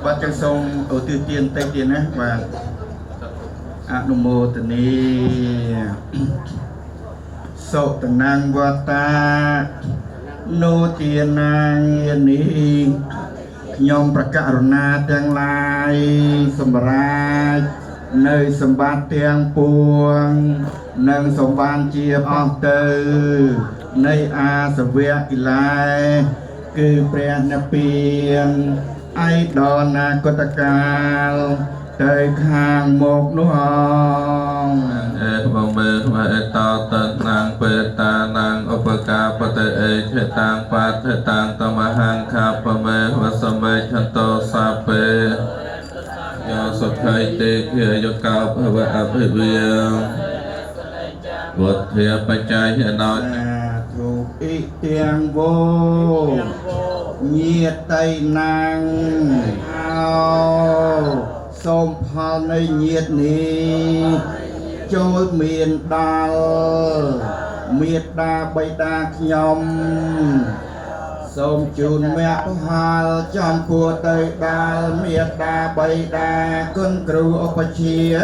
Và chân sông ở tiêu tiên tây tiên á và nụ mô tình đi sổ tầng năng và ta nô tiên năng yên đi nhóm bạc cà rô na tương lai sầm ra nơi sầm bát tiếng buông nâng sầm ban chia ong tư nơi sầm vẹt lại cứ bèn piên ai đo na có ta cao tới hàng một nụ hồng bằng bề mà ta tận nàng bề ta nàng opaka pate hệ tang pat hệ tang tamahang khap me vasame chanto sape do sập khai tê kia do cao và áp viên vượt thiệp bạch trai hiện nói thuộc ý tiếng vô nhiệt tây năng ao xôm phao nơi nhiệt ní trôi miền đa bay đa nhom xôm chun mẹ hà trong cua tây đa miệt đa bay đa cơn cừu ốc chia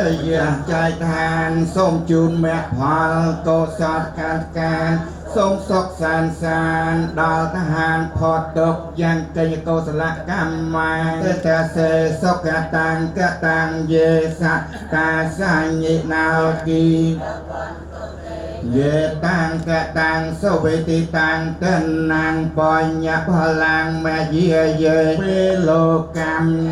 trai than xôm chun mẹ hà cô sát can sông sóc sàn sàn đào ta hàng phọt độc giang cây cô sạ cam mai ta se sóc cả tang về sa ta sa nhị nào kỳ về tang sâu về ti tang tên nàng bòi nhập làng mẹ về về lô cam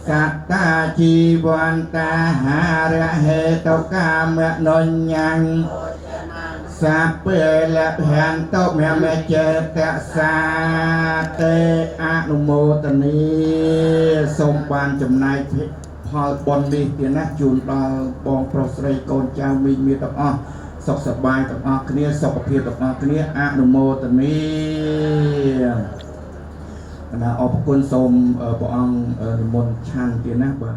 sát ta chi quan ta hà ra hệ tàu ca mẹ non nhang Sape lep hand tau mẹ chè tẹ sa tê mô tần ni sông ban chùm này phò bon mi tiền nát chùn đo bong prosray con chào mình mi tập o sọc sập bài tập o kia sọc kia tập o kia mô tần ni là ọp quân sông ở bọn môn chan tiền nát bà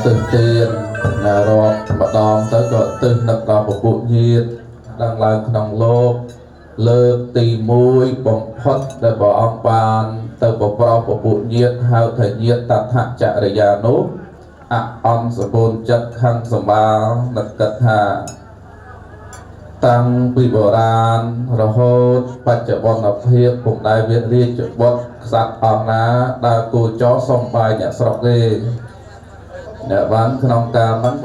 ตึกเตียนรอบมาดองtớiก็ตึกนักดาวปุnhiệt đang làmក្នុងលោកលើកទី1បំផុតដែលព្រះអង្គបានទៅប្រប្រោសពុញាតហៅថាញាតតថចរិយានោះអអង្គសពុនចិត្តខាងសម្បាលនឹកគិតថាតាំងពីបុរាណរហូតបច្ចុប្បន្នភាពពុំដែលមានរាជបុត្រក្សត្រអង្គណាដែលគូចោសំបាយអ្នកស្រុកទេអ្នកបានក្នុងកាលហ្នឹង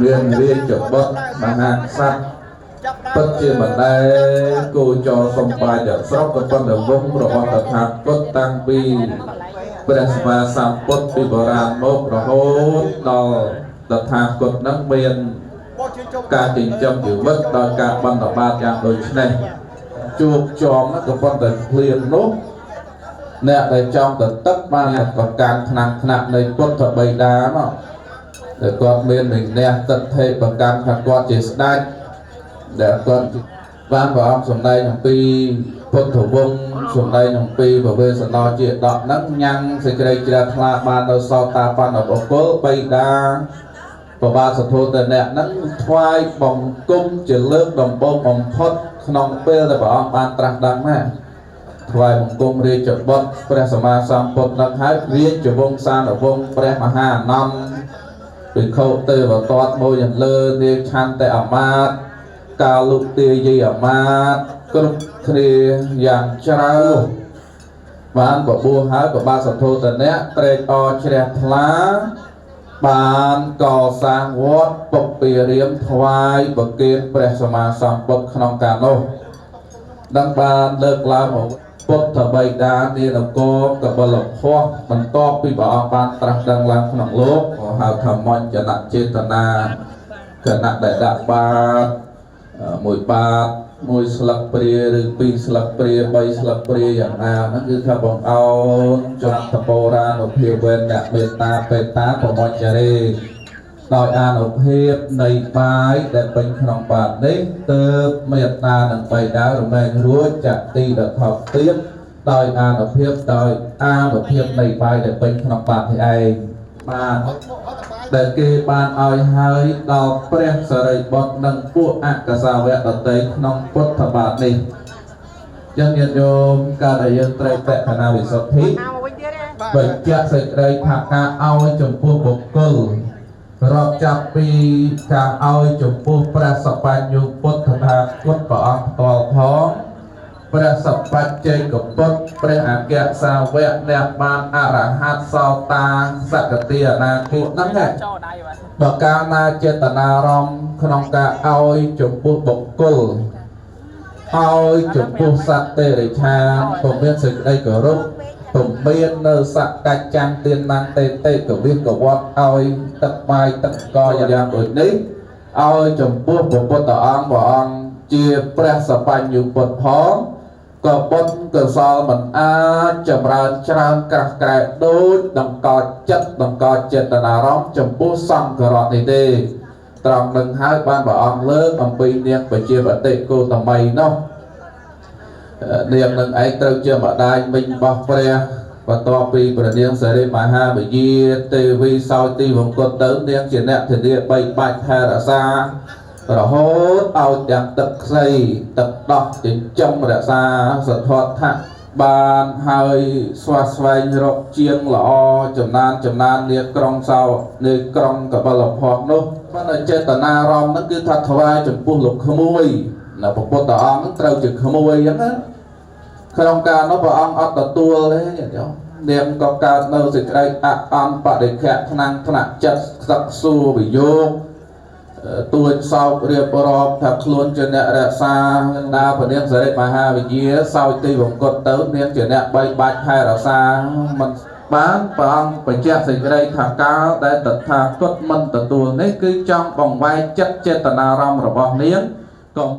មានរាជបុត្រមហាក្សត្រពិតជាមិនដែលគូចោសំបាយអ្នកស្រុកក៏ប៉ុន្តែវងរបស់តថាគតតាំងពីព្រះសម្មាសម្ពុទ្ធពីបុរាណមករហូតដល់តថាគតហ្នឹងមានការចិញ្ចឹមជីវិតដោយការបន្តបាតយ៉ាងដូចនេះជួបជាប់ក៏ប៉ុន្តែភ្លៀងនោះអ្នកដែលចង់ទៅទឹកបានប្រកាន់ថ្នាក់នៃពុទ្ធបិតានោះតែគាត់មាននឹងអ្នកទឹកថេប្រកាន់ថាគាត់ជាស្ដេចដែលគាត់បានព្រះអង្គសម្ដែងអំពីពុទ្ធវង្សសម្ដែងអំពីពវេសណោជាដកហ្នឹងញ៉ាំងសេចក្តីជ្រះថ្លាបានដល់សោតាបណ្ឌបុគ្គលបិតាប្របាទសធុតអ្នកហ្នឹងថ្វាយបង្គំជាលើកដំបូងបំផុតក្នុងពេលដែលព្រះអង្គបានត្រាស់ដឹងណាថ្វាយបង្គំរាជបុត្រព្រះសម្មាសម្ពុទ្ធនឹងហើយរាជវង្សានុវង្សព្រះមហាអនន្តភិក្ខុទេវទត្តមួយយ៉ាងលើនាងឆន្ទៈអាមាត្យកាលុទាយីអាមាត្យគ្រប់គ្នាយ៉ាងច្រើនបានបបួលហើយប្របាទសធុតអ្នកត្រេកអរជ្រះថ្លាបានកសាងវត្តពុព្វារាមថ្វាយប្រគេនព្រះសម្មាសម្ពុទ្ធក្នុងកាលនោះនឹងបានលើកឡើងពុទ្ធបិតានានគរកបលភ័ព្វបន្ទាប់ពីព្រះអង្គបានត្រាស់ដឹងឡើងក្នុងលោកក៏ហៅថាមញ្ញនចេតនាគណៈដែលដាក់បាតមួយបាតមួយស្លឹកព្រាឬពីរស្លឹកព្រា3ស្លឹកព្រាយ៉ាងណាហ្នឹងគឺថាបងអោនចន្ទបូរានុភាពវេនអ្នកមេត្តាបេតាប្រមញ្ញរេដោយអានុភាពនៃបាយដែលពេញក្នុងបាតនេះទើបមេត្តានឹងបេតារមែងរួចចាក់ទីដថប់ទៀតដោយអានុភាពនៃបាយដែលពេញក្នុងបាតនេះឯងបានដែលគេបានឲ្យហើយដល់ព្រះសរិបុត្រនិងពួកអកសាវៈដតីក្នុងពុទ្ធបាទនេះចឹងញាតិញោមការដែលយើងត្រូវបេណាវិសុទ្ធិបញ្ជាក់សេចក្តីថាការឲ្យចំពោះបុគ្គលរាប់ចាប់ពីការឲ្យចំពោះព្រះសបញ្ញុពុទ្ធថាគតព្រះអង្គផ្ទាល់ផងព្រះសបច្ចេកពុទ្ធព្រះអគ្គសាវកអ្នកបានអរហត្តសោតាសកតិអនាគតហ្នឹងបើកាលណាចេតនារម្មណ៍ក្នុងការឲ្យចំពោះបុគ្គលឲ្យចំពោះសត្វទេរិឆានពុំមានសេចក្តីគោរពពុំមាននៅសក្កច្ចាំងទានណាំងទេកវិកវត្តឲ្យទឹកបាយទឹកកកយ៉ាងដូចនេះឲ្យចំពោះព្រះពុទ្ធអង្គព្រះអង្គជាព្រះសបញ្ញុពុទ្ធផងក៏បុណ្យកុសលមិនអាចចម្រើនច្រើនក្រាស់ក្រែកដូចដង្កល់ចិត្តដង្កល់ចេតនារម្មណ៍ចំពោះសង្ឃរតនេះទេត្រង់នឹងហើយបានព្រះអង្គលើកអំពីនាងបជាបតិគោតមីនោះនាងនឹងឯងត្រូវជាម្ដាយមិញរបស់ព្រះបន្ទាប់ពីព្រះនាងសិរិមហាវិយាទេវីសោយទីវង្គតទៅនាងជាអ្នកធានាបីបាច់ថែរក្សារហូតឲ្យទាំងទឹកខ្សីទឹកដោះចិញ្ចឹមរក្សាសទ្ធត្ថៈបានហើយស្វាស្វែងរកជាងល្អចំណាននាក្រុងសោនៃក្រុងកបលភ័ព្វនោះបានចេតនារម្មណ៍ហ្នឹងគឺថាថ្វាយចំពោះលោកក្មួយនៅព្រះពុទ្ធអង្គត្រូវជាក្មួយអញ្ចឹងណាក្នុងការនោះព្រះអង្គអត់ទទួលទេនាងក៏កើតនៅសេចក្តីអអន់បដិខៈថ្នាក់ចិត្តសឹកសួរវិយោគទួចសោករៀបរាប់ថាខ្លួនជាអ្នករក្សាដាព្រះនាងសិរិមហាវិយាសោយទីវង្គតទៅនាងជាអ្នកបីបាច់ថែរក្សាមិនបានព្រះអង្គបញ្ជាក់សេចក្តីថាកាលដែលតថាគតមិនទទួលនេះគឺចង់បង្វែរចិត្តចេតនារម្មណ៍របស់នាងកុំ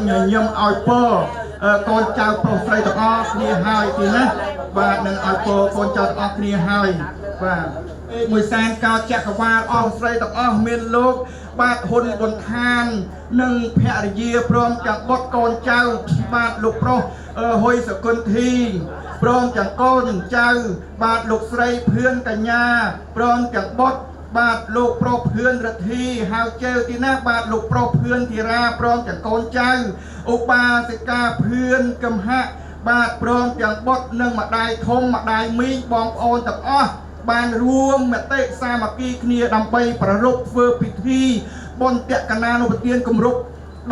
ញញឹមឲ្យពរកូនចៅប្រុសស្រីទាំងអស់គ្នាហើយទីណាបាទនឹងឲ្យពរកូនចៅទាំងអស់គ្នាហើយបាទមួយសែនកោចក្រវាលអស់ស្រីទាំងអស់មានលោកបាទហ៊ុនប៊ុនឋាននិងភរិយាព្រមទាំងបុត្រកូនចៅបាទលោកប្រុសហ៊ុយសកុនធីព្រមទាំងកូនចៅបាទលោកស្រីភឿនកញ្ញាព្រមទាំងបុត្របាទលោកប្រុសភឿនរទ្ធីហៅជើទីណាបាទលោកប្រុសភឿនធីរាព្រមទាំងកូនចៅឧបាសិកាភឿនកំហៈបាទព្រមទាំងបុត្រនិងម្ដាយធំម្ដាយមីងបងប្អូនទាំងអស់បានរួមមតិសាមគ្គីគ្នាដើម្បីប្រារព្ធធ្វើពិធីបុណ្យតក្កណានុប្រទានគម្រប់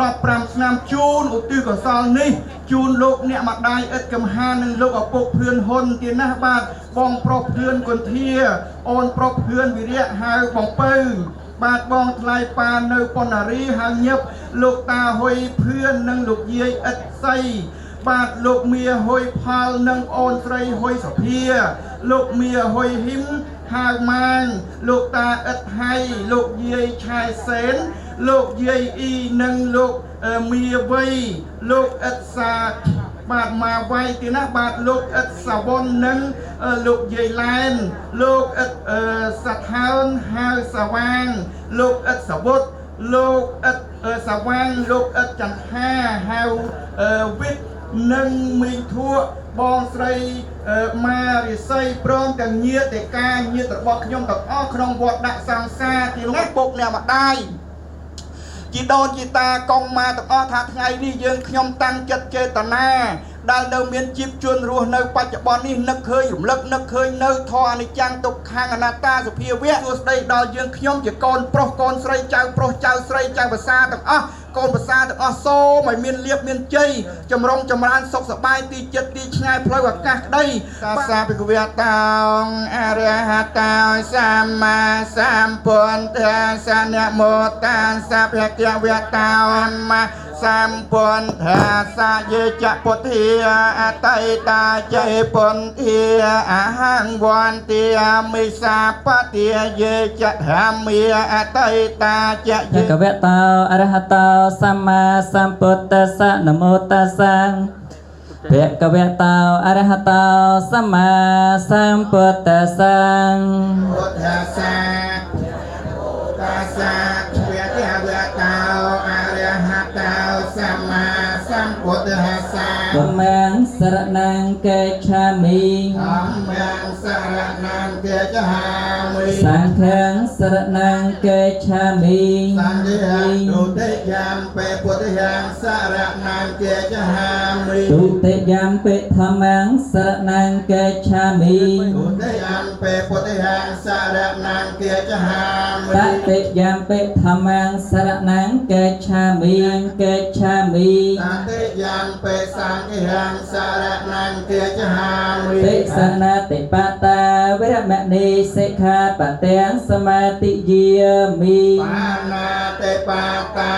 15ឆ្នាំជូនឧទ្ទិសកុសលនេះជូនលោកអ្នកម្ដាយឥតកំហាននិងលោកឪពុកភឿនហ៊ុនទៀតណាបាទបងប្រុសភឿនកុន្ធាអូនប្រុសភឿនវិរៈហៅបងពៅបាទបងថ្លៃប៉ានៅប៉ុណ្ណារីហៅញឹបលោកតាហ៊ុយភឿននិងលោកយាយឥតស័យបាទលោកមៀហ៊ុយផលនិងអូនស្រីហ៊ុយសុភាលោកមៀហ៊ុយហ៊ីមហៅម៉ាងលោកតាឥតហៃលោកយាយឆែសេនលោកយាយអ៊ីនិងលោកមៀវៃលោកឥតសាបាទមកវាយទីណាបាទលោកឥតសាវុននិងលោកយាយឡែនលោកឥតសាថោនហៅសាវាងលោកឥតសាវុតលោកឥតសាវាងលោកឥតចន្ទហាហៅវិទ្យនិងមីងធួបងស្រីម៉ារិស័យព្រមទាំងញាតិការញាតិរបស់ខ្ញុំទាំងអស់ក្នុងវត្តដាក់សង្សារទីលោកពុកអ្នកម្ដាយជីដូនជីតាកងមកទាំងអស់ថាថ្ងៃនេះយើងខ្ញុំតាំងចិត្តចេតនាដែលនៅមានជីវជនរស់នៅបច្ចុប្បន្ននេះនឹកឃើញរំលឹកនឹកឃើញនៅធម៌អនិច្ចំទុក្ខអនត្តាសភាវៈសួស្ដីដល់យើងខ្ញុំជាកូនប្រុសកូនស្រីចៅប្រុសចៅស្រីចៅភាសាទាំងអស់កូនភាសាទាំងអស់សូមឲ្យមានលៀបមានជ័យចម្រុងចម្រើនសុខសប្បាយទីចិត្តទីឆ្ងាយផ្លូវអាកាសក្តីសាភិកវៈតោអរហតោសម្មាសម្ពុទ្ធស្សនមោតាសភគវៈតោមសម្ពុទ្ធស្សយេចពុទ្ធាអតីតាចេពុទ្ធាអហង្វន្ទាមិសាបតិយេចធម្មាអតីតាចេយេកវៈតោអរហតោសម្មាសម្ពុទ្ធស្សនមោតាសាភគវៈតោអរហតោសម្មាសម្ពុទ្ធស្សពុទ្ធសាតាសាភគវៈតោអរហតោសម្មាសម្ពុទ្ធស្សបមងសរណង្កេឆាមិ ធម្មងសរណង្កេឆាមិ សង្ឃងសរណង្កេឆាមិ សង្ឃានុតិយាមពេពុទ្ធយ៉ាងសរណង្កេឆាមិ ទុតិយំពិធម្មងសរណង្កេឆាមិ ទុតិយាមពេពុទ្ធយ៉ាងសរណង្កេឆាមិ តតិយំពិធម្មងសរណង្កេឆាមិកេឆាមិ តតិយាមពេសង្ឃយ៉ាងសរណង្កេឆាមិ តិសនាតិបតាវរមណីសិក្ខាបទាំងសមាទិយាមិ បាណាតិបាតា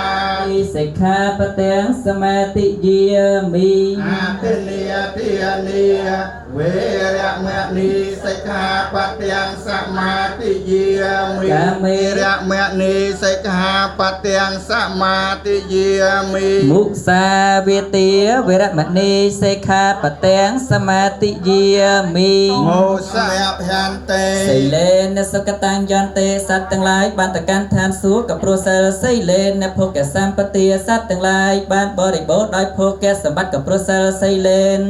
សិក្ខាបទាំងសមាទិយាមិ អតិនិយតិនិយវេរមណីសិក្ខាបទាំងសមាទិយាមិ កាមេរ រមណីសិក្ខាបទាំងសមាទិយាមិ មុសាវាទាវរមណីសិក្ខាបទាំងសមាទិយាមិ មោសយភន្តេ សីលេនសុគតាំងយន្តេសត្វទាំងឡាយបានទៅកាន់ឋានសួគ៌ក៏ព្រោះសិលសីលេនភោគសម្បទាសត្វទាំងឡាយបានបរិបូរណ៍ដោយភោគសម្បត្តិក៏ព្រោះសិលសីលេន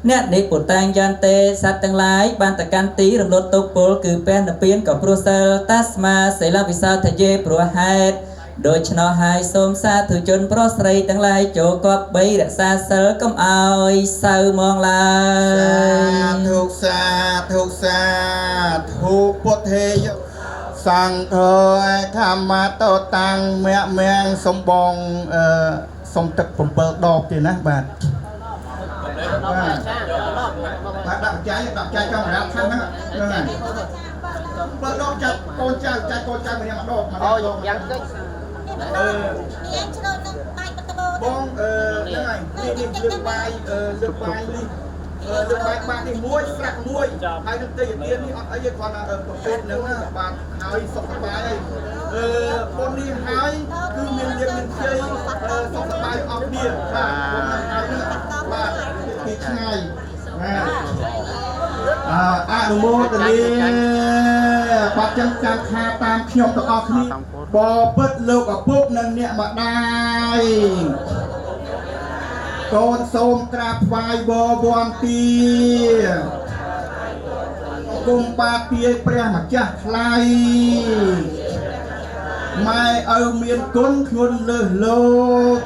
អ្នកនេះពុតាំងយន្តេសត្វទាំងឡាយបានទៅកាន់ទីរំលត់ទុកពលគឺពេលនិព្វានក៏ព្រោះសិលតាស្មាសីលវិសោធយេព្រោះហេតុដូច្នោះហើយសូមសាធុជនប្រុសស្រីទាំងឡាយចូលគប្បីរក្សាសិលកុំឲ្យសៅមងឡើយ សាធុសាធុពុទ្ធេយសង្ឃើធម្មតោតាំងមៈមៀងសំបងសំទឹក7ដបទៀតណាបាទបាទដាក់ចាយចំរាបខាងហ្នឹងហ្នឹងហើយ7ដបចាច់កូនចៅចាច់កូនចៅម្នាក់ម្ដងអូយ៉ាងតិចយើងឆ្លូតនឹងបាយបតបោ បងហ្នឹងហើយនេះលើកបាយនេះ លើកបែកបាក់នេះមួយស្រាក់មួយហើយនឹងទេទៀននេះអត់អីទេគាត់ថាប្រភេទហ្នឹងណាបាទហើយសុខសប្បាយហើយប៉ុននេះហើយគឺមានលៀបមានជ័យសុខសប្បាយអស់គ្នាបាទប៉ុនហ្នឹងហើយបាទទីឆ្ងាយបាទអនុមោទនាបាទចឹងចាំថាតាមខ្ញុំទាំងអស់គ្នាបពិតលោកឪពុកនិងអ្នកម្ដាយកូនសូមក្រាបថ្វាយបបន្ទាគុំបាទាយព្រះម្ចាស់ថ្លៃម៉ែឪមានគុណធ្ងន់លើសលោក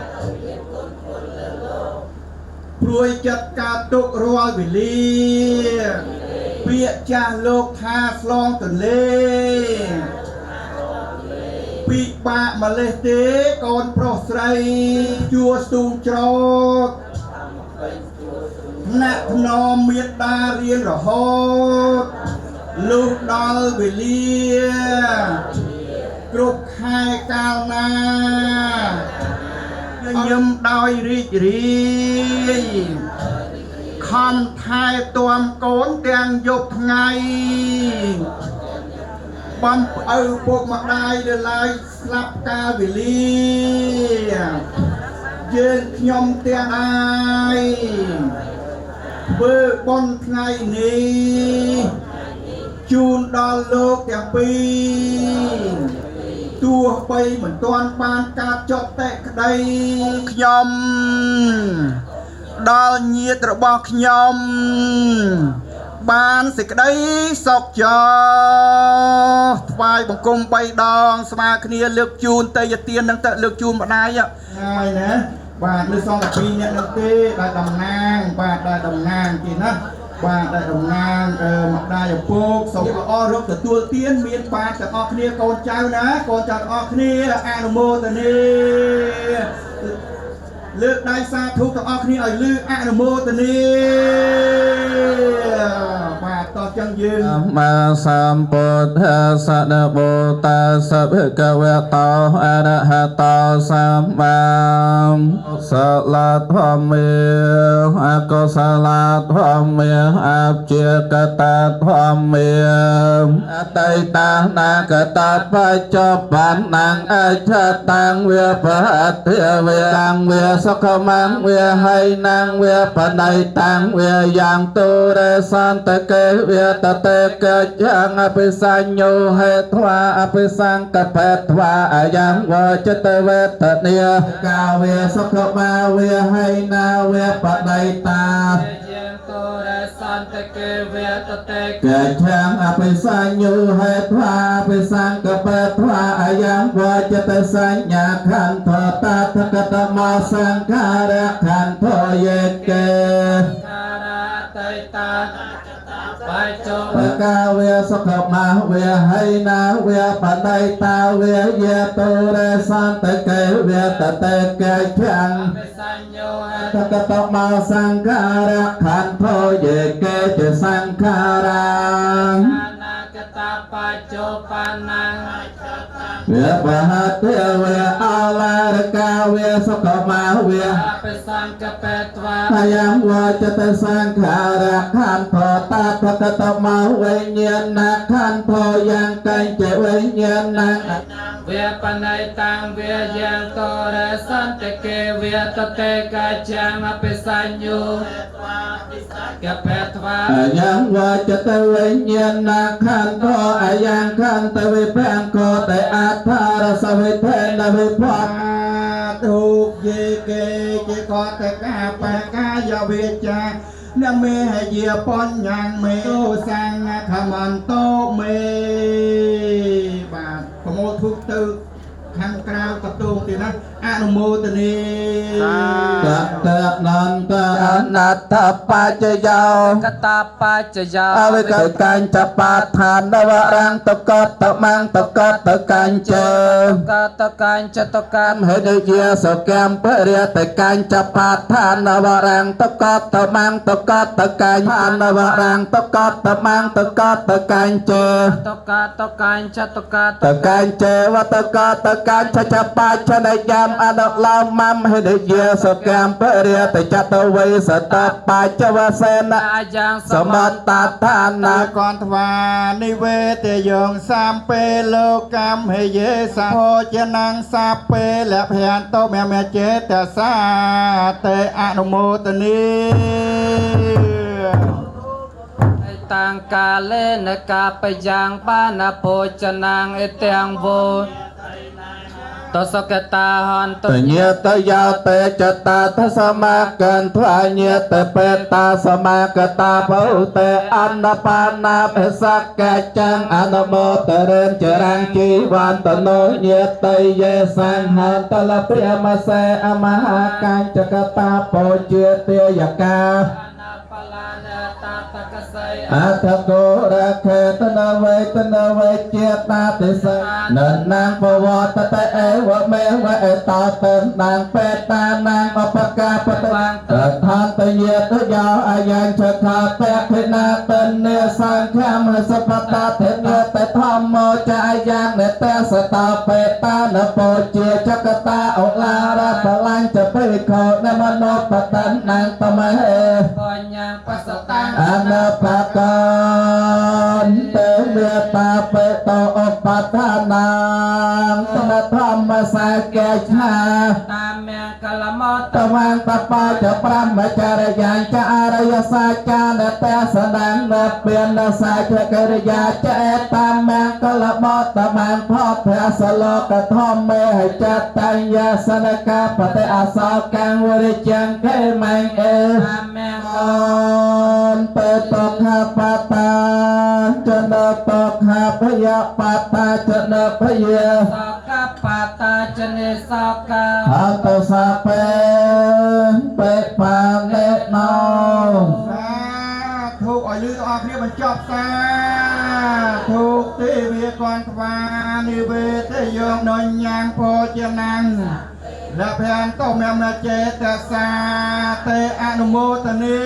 ព្រួយចិត្តកើតទុករាល់វេលាពាក្យចាស់លោកថាស្លងទន្លេពីបាក់ម្លេះទេកូនប្រុសស្រីជួស្ទូងច្រកអ្នកធ្នមមេត្តារៀនរហូតលុះដល់វេលាគ្រប់ខែកាលណាញឹមដោយរីករាយខំថែទាំកូនទាំងយប់ថ្ងៃបំឪពុកម្ដាយដែលឡើយស្លាប់កាលវេលាយើងខ្ញុំទាំងអាយធ្វើបុណ្យថ្ងៃនេះជូនដល់លោកទាំងពីរទោះបីមិនទាន់បានកើតចុះតែក្តីខ្ញុំដល់ញាតិរបស់ខ្ញុំបានសេចក្តីសុខចោថ្វាយបង្គំ3ដងស្មើគ្នាលើកជូនតេយ្យទាននឹងទៅលើកជូនម្ដាយហើយណាបាទលើសងតែ2នាក់នឹងទេដែលតំណាងបាទដែលតំណាងគេណាបាទដែលតំណាងម្ដាយឪពុកសូមល្អរកទទួលទានមានបាទទាំងអស់គ្នាកូនចៅណាកូនចៅទាំងអស់គ្នាអនុមោទនាលើកដៃសាធុទាំងអស់គ្នាឲ្យលើអនុមោទនាបាទតោះចឹងយើងមាសម្ពុទ្ធសនបោតាសភគវតោអរហតោសម្មាសលធម្មាអកុសលធម្មាអព្យាកតធម្មាអតីតានាគតបច្ចុប្បន្នអច្ឆតាំងវាបហតិវាតាំងវាសុខមង្វាហៃណាំងវាបដៃតាំងវាយ៉ាងទូរេសន្តកេវាតតេកយ៉ាងអភិសញ្ញោហេត្វាអភិសង្កបេត្វាអយ៉ាងវចិត្តវេទនាកាវាសុខមាវាហៃណាវាបដៃតាទូរេសន្តកេវាតតេកយ៉ាងអភិសញ្ញោហេត្វាអភិសង្កបេត្វាអយ៉ាងវចិត្តសញ្ញាខន្ធតតកតមសង្ខារខន្ធយេកេការតៃតាបច្ចុប្បន្នកាវាសុខមាវាហៃណាវាបដៃតាវាយេទូរេសន្តកេវាតតេកេយ៉ាងសញ្ញោតកតមសង្ខារខន្ធយេកេចសង្ខារាអនាគតបច្ចុប្បន្នវាបហតិវាអលារកាវាសុខមាវាអភិសង្កបេត្វាយ៉ាងវចិត្តសង្ខារខន្ធតតកតមវិញ្ញាណខន្ធយ៉ាងកញ្ចវិញ្ញាណវាបណៃតាំងវាយ៉ាងតរសន្តកេវាតតេកាចាំអភិសញ្ញោកបេត្វាយ៉ាងវចិត្តវិញ្ញាណខន្ធអយ៉ាងខន្ធវិបង្កតេអដ្ឋរសវិធេនវិភពទុកយេកេជាកតកាបកាយវិជ្ជានមេហយាបញ្ញងមេោសង្ឃខមន្តោមេបាទប្រមូលធុកទៅខាងក្រៅកតងទៀតណាអនុមោទនាកតនន្តអនត្តបច្ចយោកតបច្ចយោអវិកកញ្ចបឋានវរង្គតកតមង្គតកតកញ្ចកតកញ្ចតកម្មហេតុជាសកម្មពរិយតកញ្ចបឋានវរង្គតកតមង្គតកតកញ្ចនវរង្គតកតមង្គតកតកញ្ចតកតកញ្ចតកតកញ្ចវតកតកញ្ចចបច្ចនយម អនុឡោមមហេតុជាសកម្មបរិយតចតវ័យសតបច្ចវសេន អាយ៉ាងស សមតដ្ឋានា កនថ្វានិវេទយងសាមពេលោកកម្មហេយេសាភោចនាងសាពេលភ័ន្តោមមចេតសាតេអនុមោទនី តាំងកាលេនកាបយ៉ាងបានភោចនាងអេទាំងវោតសកតាហន្ត តញាតយោតេចតាទសមាកន្ធ្វាញាតបេតាសមាកតាភោតេអនបាណាភសកច្ចੰអនុមោទរិនចរង្គជីវន្តនោញាតយេសង្ហន្តលព្រាមសេអមហាកាញ្ចកតាបោជាទេយកា អតកោរខេតនវេតនវេជាតាទិសននាងបវតតេអេវមេវអេតតនាងបេតានាងអបកាបតវាងតថានតយេតយោអាយ៉ាងចខាតេខិណាតនេសង្ឃមសបតតេនតធម្មោចាយ៉ាងនេតសតបេតានពោជាចកតាអឡារតលាញ់ចបិខោនមនោបតនាងតមហេ បញ្ញាបសតាំង អនុបកនទេមេតាបេតោអបតានាងតនធម្មសាកេឆា តាមមង្គលមត តវាងតបាចប្រមចារយ៉ាងចអរិយសាចានទេសនាងនពានសាចកិរិយាចេតាមមង្គលមតបានផោភសលោកធម្មមេចតញ្ញាសនកាបតិអសោកាំងវរិជាងកេមៃអេ តាមមង្គល នបេតខាបតាចនតខាភយបតាចនភយ សកបតាចនិសកា អតសាបេបាលេណោ សាធុឲ្យលឺទាំងអស់គ្នាបញ្ចប់សាធុទេវាកនថ្វានិវេទយងនញ្ញាងពោចនាងលភ័ន្តោមមចេតសាតេអនុមោទនី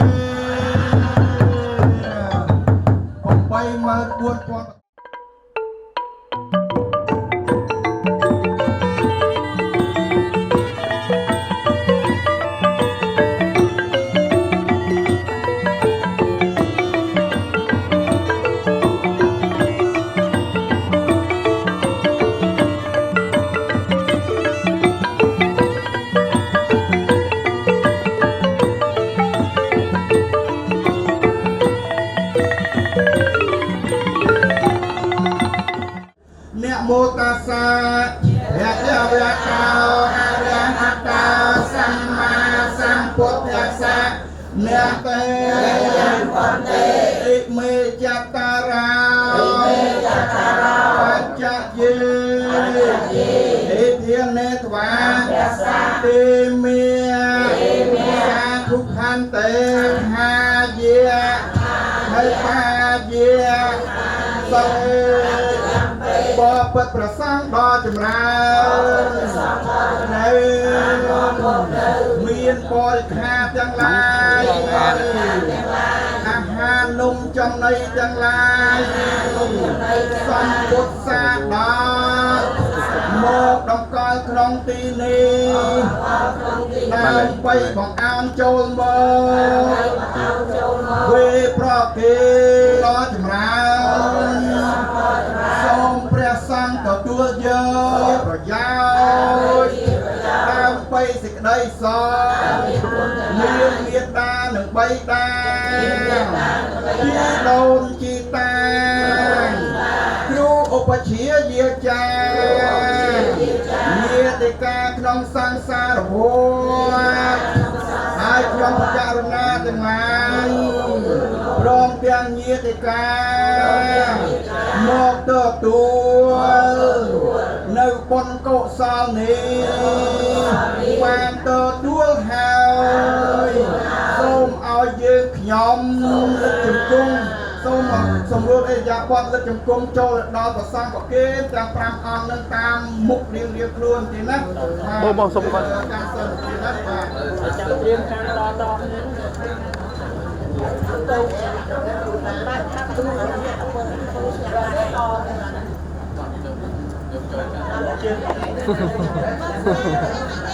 84000 นะโมตัสสะยะยะวะกาอะระหะตาสัมมาสัมพุทธัสสะนะเตยังปันเตอิเมจัตตาราปัจจเยอิเทียนเนตวาติเมียสาธุขันเตหาเยให้ปาเยสบปิดประสังดอจำราในมีนปอยขาจังไรอาหารนุ่มจังในจังไรสัมพุทธศาสนาโมกดองกอลครองตีนีนางไปของอามโจลโมเวพระเกดอจำราសូមព្រះសង្ឃទទួលយកប្រយោជន៍ដើម្បីសេចក្តីសុខមានមេត្តានិងបៃតាជីដូនជីតាគ្រូឧបជាយាចាញាតិកាក្នុងសង្សារវដ្តហើយក្នុងបច្ចរណាទាំងឡាយព្រមទាំងញាតិកាមកទទួលនៅបុណ្យកុសលនេះបានទទួលហើយសូមឲ្យយើងខ្ញុំលិតជង្គង់សូមសម្រួលអេយ៉ាបតលិតជង្គង់ចូលដល់ប្រសង្ឃប្រគេនទាំង5អង្គនឹងតាមមុខរៀងៗខ្លួនទីណាបងសូមគាត់តាមសិនទីណាបាទចាំត្រៀមការតទៅ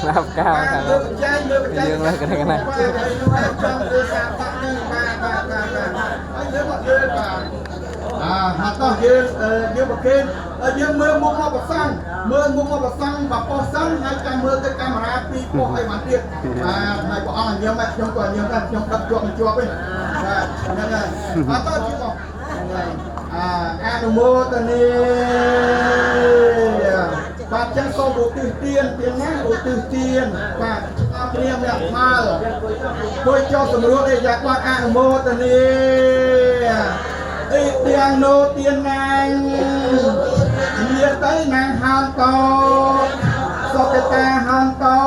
รับก้าวครับ យើងលើកកណ្ដាលហាត់តោះយើងប្រគេនយើងមើលមុខមកប្រសង់មើលមុខមកប្រសង់បបោះសង់ហើយចាំមើលទៅកាមេរ៉ាពីពោះអីបានទៀតបាទហើយព្រះអង្គញឹមខ្ញុំក៏ញឹមដែរខ្ញុំដឹកជាប់មិនជាប់ទេបាទហ្នឹងហើយអត់តោះជួយបងអនុមោទនីបាទចឹងសូមឧទ្ទិសទានទៀងណាឧទ្ទិសទានបាទព្រាមអ្នកស្មើជួយចុះសម្រួលឯយ៉ាគាត់អនុមោទនីអីទាំងនោះទៀនណាងមានទៅណាងហានតោសុខតាហានតោ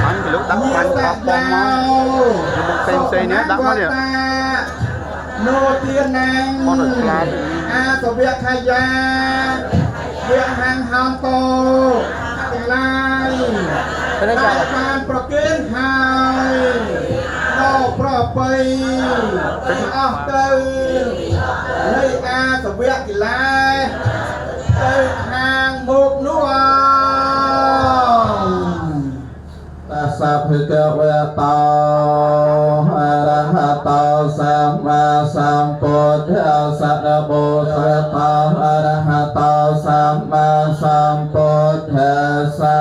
អញលោកដាក់បាញ់បោះបងមកផ្សេងនេះដាក់មកនេះនោះទៀនណាងអាសវៈខាយាវាហាងហានតោទាំងឡាយបានប្រគេនហើយដល់ប្របីអស់ទៅនៃអាសវៈកិលេសទៅខាងមុខនោះតាសាភិកវេតោអរហតោសម្មាសម្ពុទ្ធស្សៈនមោតតោអរហតោសម្មាសម្ពុទ្ធស្សៈ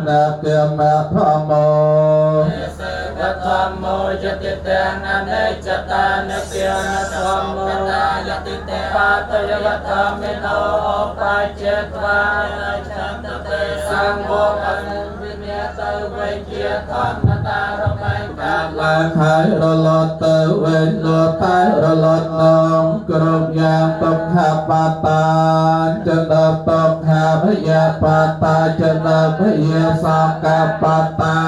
នគមធម្មោធម្មោយតិទាំងអនិច្ចតានិព្វានធម្មោយតិទាំងបតយវធម្មិណោបច្ចេត្វាចន្តតេសង្ឃោអនុវិញ្ញាទៅវិជាធម្មតារបែងកាលឡើងហើយរលត់ទៅវិញលត់តែរលត់នងគ្រប់យ៉ាងទុក្ខបតាចន្ទទុក្ខភយបតាចន្ទភយសង្កបតា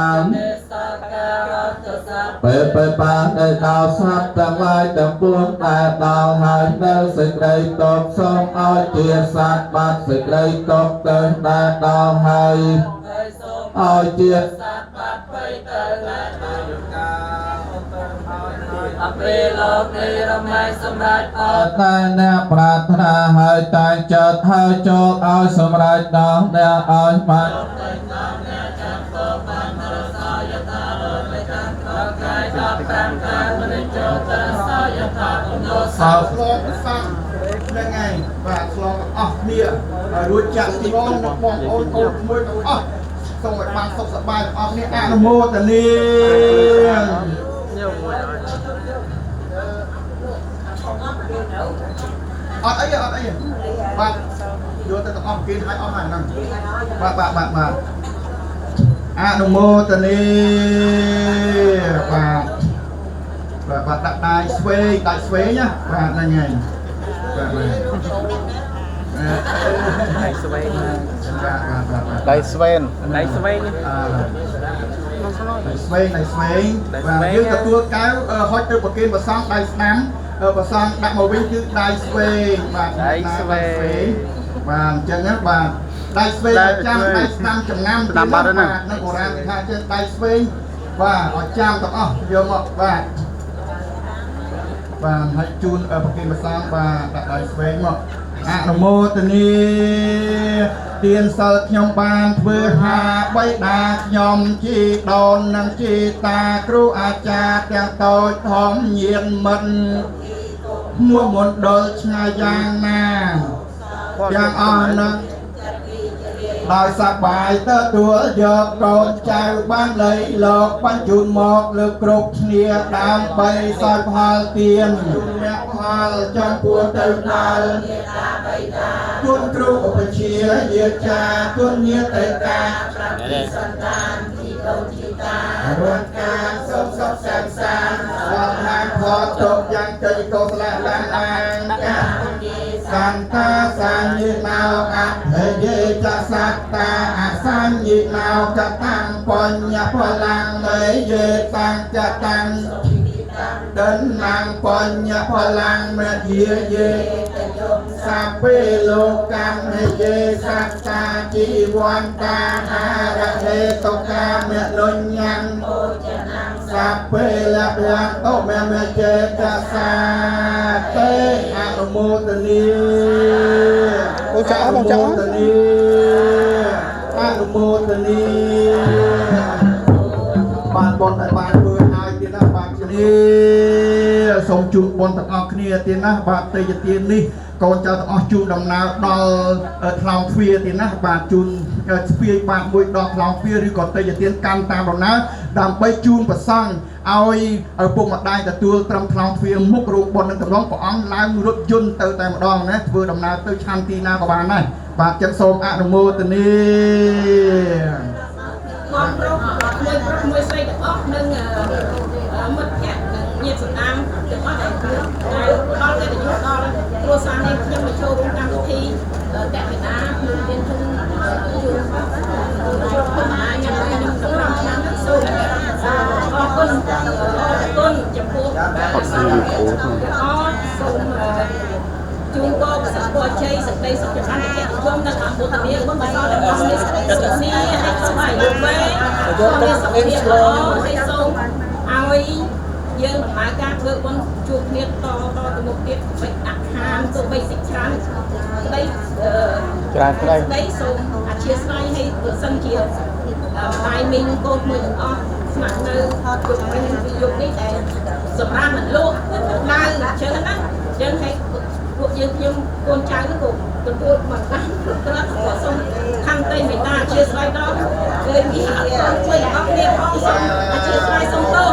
ពេលបាននៅដល់សត្វទាំងឡាយទាំងពួងដែលដល់ហើយនៅសេចក្តីទុកសូមឲ្យជាសត្វបាត់សេចក្តីទុកទៅដែលដល់ហើយឲ្យជាសត្វបាត់ទៅដែលដល់អពេលលោកនេះរមែងសម្រាប់អត់តែអ្នកប្រាថ្នាហើយតែចិត្តហើយចូលឲ្យសម្រាប់ដល់អ្នកឲ្យបានតាមការមនិច្ចតរសយថានោះសោឆ្លងសាំហ្នឹងហើយបាទឆ្លងអស់គ្នារួចចាក់ឆ្លងបងប្អូនមួយទាំងអស់សូមឲ្យបានសុខសប្បាយអស់គ្នាអនុមោទនាអត់អីបាទយកទៅទាំងអស់គេឲ្យអស់ហើយហ្នឹងបាទអនុមោទនាបាទដាក់ដៃស្វែងណាបាទហ្នឹងហើយបាទដៃស្វែងបាទយើងទទួលកៅហុចទៅប្រគេនប្រសងដៃស្ដាំប្រសងដាក់មកវិញគឺដៃស្វែងបាទដៃស្វែងបាទអញ្ចឹងណាបាទដៃស្វែងចាំដៃស្ដាំចំណាំទៅបាទនៅបុរាណគេថាចេះដៃស្វែងបាទឲ្យចាំទាំងអស់យកមកបាទហើយជូនប្រគេនប្រសងបាទដាក់ដៃស្វែងមកអនុមោទនាទានសិលខ្ញុំបានធ្វើហាបៃតាខ្ញុំជីដូននិងជីតាគ្រូអាចារ្យទាំងតូចធំញៀនមិនមួមណ្ឌលឆ្ងាយយ៉ាងណាយ៉ាងអស់នឹងដោយសប្បាយទទួលយកកូនចៅបានលៃលោកបញ្ជូនមកលើគ្រប់គ្នាដើម្បីសោយផលទានជូនអ្នកផលចំពោះទៅដល់គុណគ្រូឧបជាយាចាគុណញាតិកាប្រតិសន្តានទីកូនទីតារួនការសុខសុខសាន្តសានដល់ហាងផតទុកយ៉ាងជ័យកុសលឡើងអាងកាសន្តាសាញិណោអភយេចសត្តាអសញ្ញិណោកតាំងបញ្ញផលាំងមេយេតាំងចតាំងដិនណាំងបញ្ញផលាំងមេធាយេសាពេលោកម្មយេសត្តាជីវន្តាហារហេតុកាមេនុញ្ញំសាពេលៈយ៉ាងតមេចេតសាតេអនុមោទនីបងចាស់អនុមោទនី នេះសូមជួបបងទាំងអស់គ្នាទៀតណាបាទតេយទាននេះកូនចៅទាំងអស់ជួបដំណើរដល់ថ្លងទ្វារទៀតណាបាទជូនស្ពាយបាទមួយដល់ថ្លងទ្វារឬក៏តេយទានកាន់តាមដំណើរដើម្បីជូនប្រសង់ឲ្យឪពុកម្ដាយទទួលត្រឹមថ្លងទ្វារមុខរូបបុណ្យនឹងតម្រង់ព្រះអង្គឡើងរថយន្តទៅតែម្ដងណាធ្វើដំណើរទៅឆាន់ទីណាក៏បានដែរបាទចឹងសូមអនុមោទនាបងប្រុសមួយស្រីទាំងអស់និងមិត្តភក្តិនិងញាតិសន្តានទាំងអស់ដែលដល់កិត្តិយសដល់គ្រួសារនេះខ្ញុំមកចូលរួមកម្មវិធីតេវតានឹងមានជូនជួបបងអាយខ្ញុំសម្រាប់ឆ្នាំនេះសូមអរគុណចំពោះអរសូមជួនក៏ប្រសិទ្ធពរជ័យសេចក្តីសុខចម្រើនកិត្តិយសនិងអនុមោទនាបុណ្យកុសលទាំងអស់នេះសុខនេះឲ្យសុខឲ្យវែងសូមមានសុខភាពល្អហើយសូមឲ្យយើងដំណើរការធ្វើបុណ្យជួបគ្នាតទៅមុខទៀតបិទអខានទៅបីសិក្សាក្តីក្តីសូមអធិស្ឋានឲ្យប្រសិនជាបាយមីងកូនមួយទាំងអស់ស្នាក់នៅយុគវិញពីយុគនេះដែលសម្រាប់មិនលក់នៅជើងណាយើងឲ្យពួកយើងខ្ញុំកូនចៅនោះក៏ទទួលមកតាមក្រឹតក៏សូមខំតែមេត្តាអធិស្ឋានដល់ឃើញពីអត់ជួយអស់គ្នាផងសូមអធិស្ឋានសូមទោស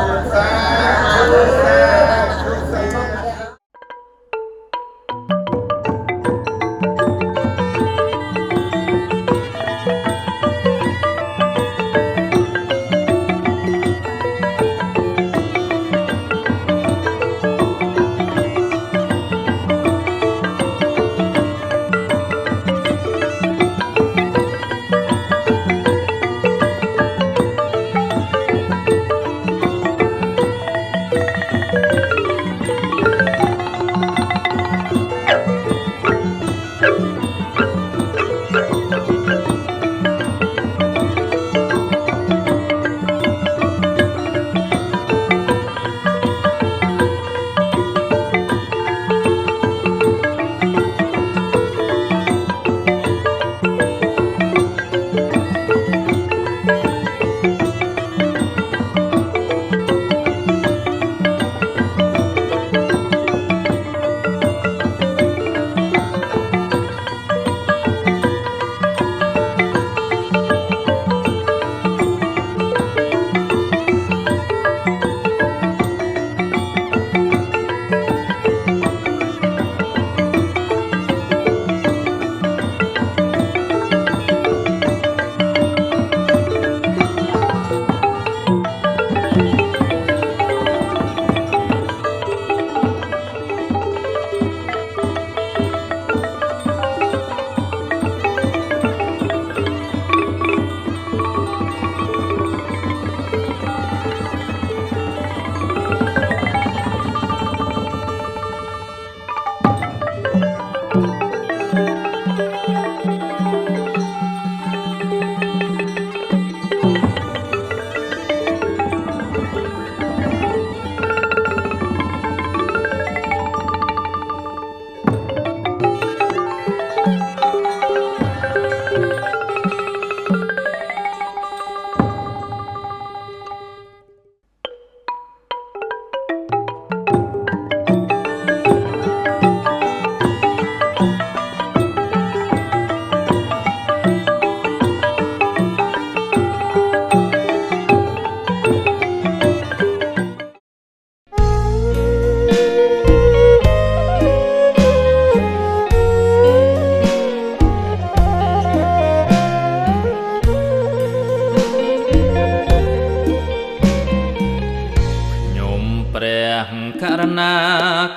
ករណា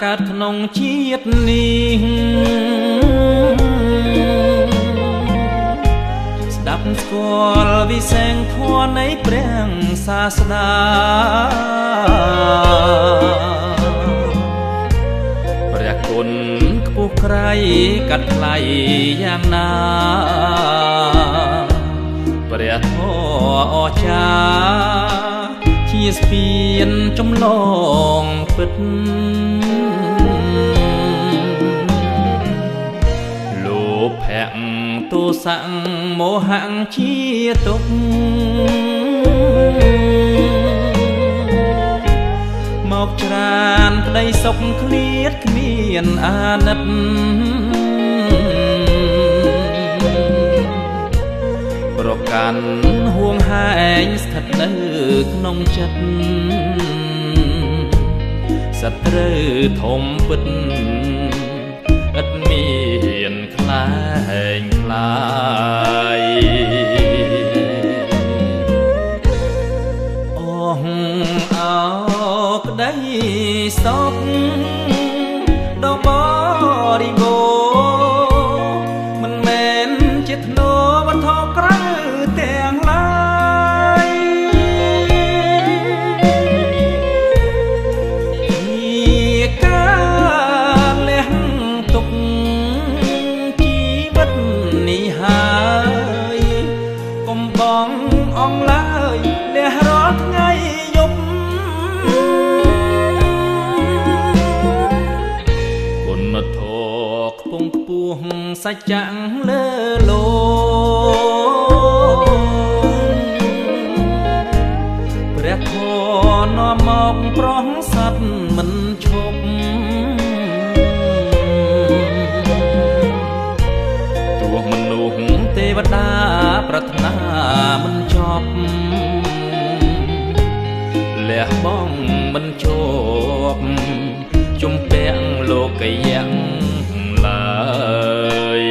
កើតក្នុងជាតិនេះស្ដាប់ស្គាល់វិសេងធម៌នៃព្រះសាស្តាព្រះគុណខ្ពស់ក្រៃកាត់ថ្លៃយ៉ាងណាព្រះធម៌អស្ចារ្យជាស្ពានចម្លងពិតលោភៈទោសៈមោហៈជាទុក្ខមក កច្រើនក្តីសុខឃ្លាតគ្មានអាណិតប្រកាន់ហួងហែងស្ថិតនៅក្នុងចិត្តសត្រូវធំពិតឥតមានខ្លែងខ្លាយអស់អោក្តីសោកដល់បរិបូរណ៍មិនមែនជាធ្នូវត្ថុក្រៅទាំងឡាយជាការលះទុកជីវិតនេះហើយកុំបងអងឡើយលះរាល់ថ្ងៃយប់គុណធម៌ខ្ពង់ខ្ពស់សច្ចៈលើលោកព្រះធម៌នាំមកប្រងសត្វមិនឈប់ទោះមនុស្សទេវតាប្រាថ្នាមិនចប់លះបង់មិនជាប់ជំពាក់លោកយ៉ាងឡើយ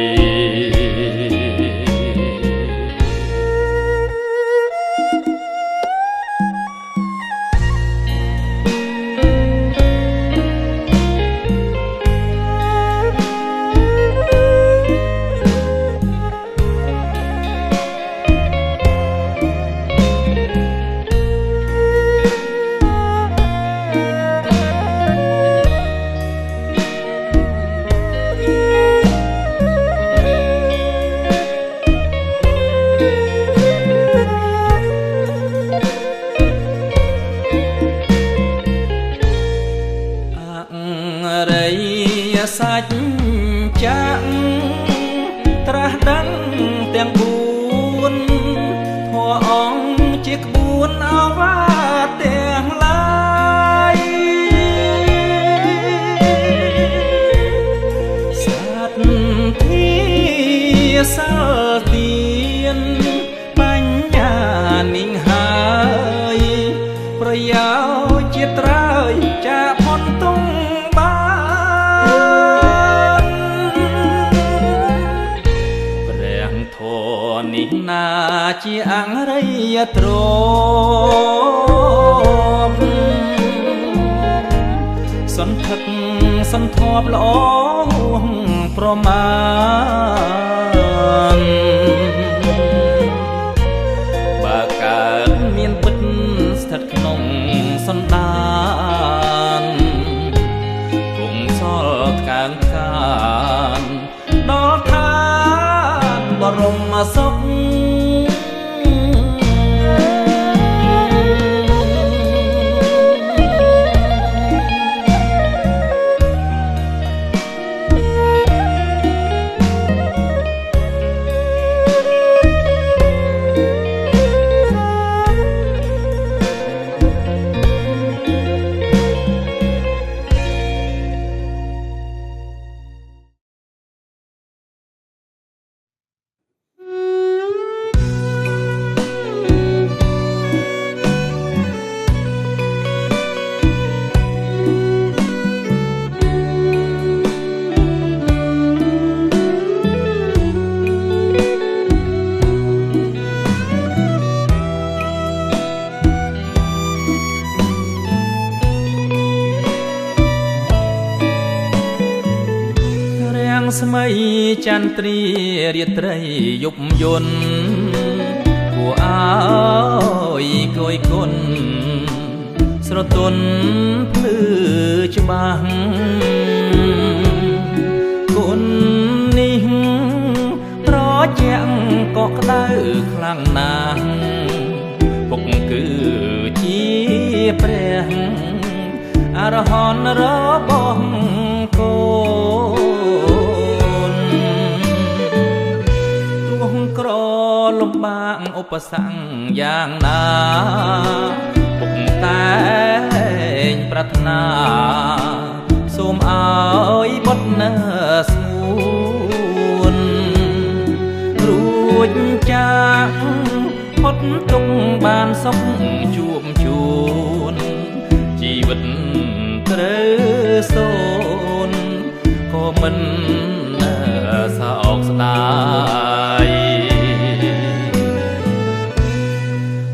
សាច់ចាក់ត្រាស់ដឹងទាំង4ធัวអង្គជាក្បួនអវាទទាំងឡាយសត្វធាសាលទៀនបញ្ញានិងហើយប្រយោជន៍ជាត្រើយចាផុនទុំនេះណាជាអង្រៃទ្រពសន្ធឹកសន្ធប់ល្អប្រមាណបើកើតមានពិតស្ថិតក្នុងសន្តានគង់សល់កាងខានដល់ថាបរមសុខស្មៃចន្ទ្រារាត្រីយប់យន់គួរអើយគយគុណស្រទន់ភ្លឺច្បាស់គុណនេះប្រជាក់ក៏ក្តៅខ្លាំងណាស់ពុកគឺជាព្រះអរហន្តរបស់កូនទោះក្រលំបាកឧបសគ្គយ៉ាងណាពុកតែង ប្រាថ្នាសូមឲ្យបុត្រនៅស្ងួនរួចចាកផុតទុកបានសុខជួបជួនជីវិតត្រូវសូនក៏មិនសោកស្ដាយ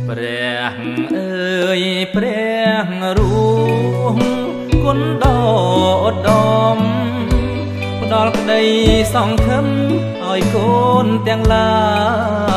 ព្រះអើយព្រះរួមគុណដ៏ឧត្តមផ្ដល់ក្តីសង្ឃឹមឲ្យកូនទាំងឡាយ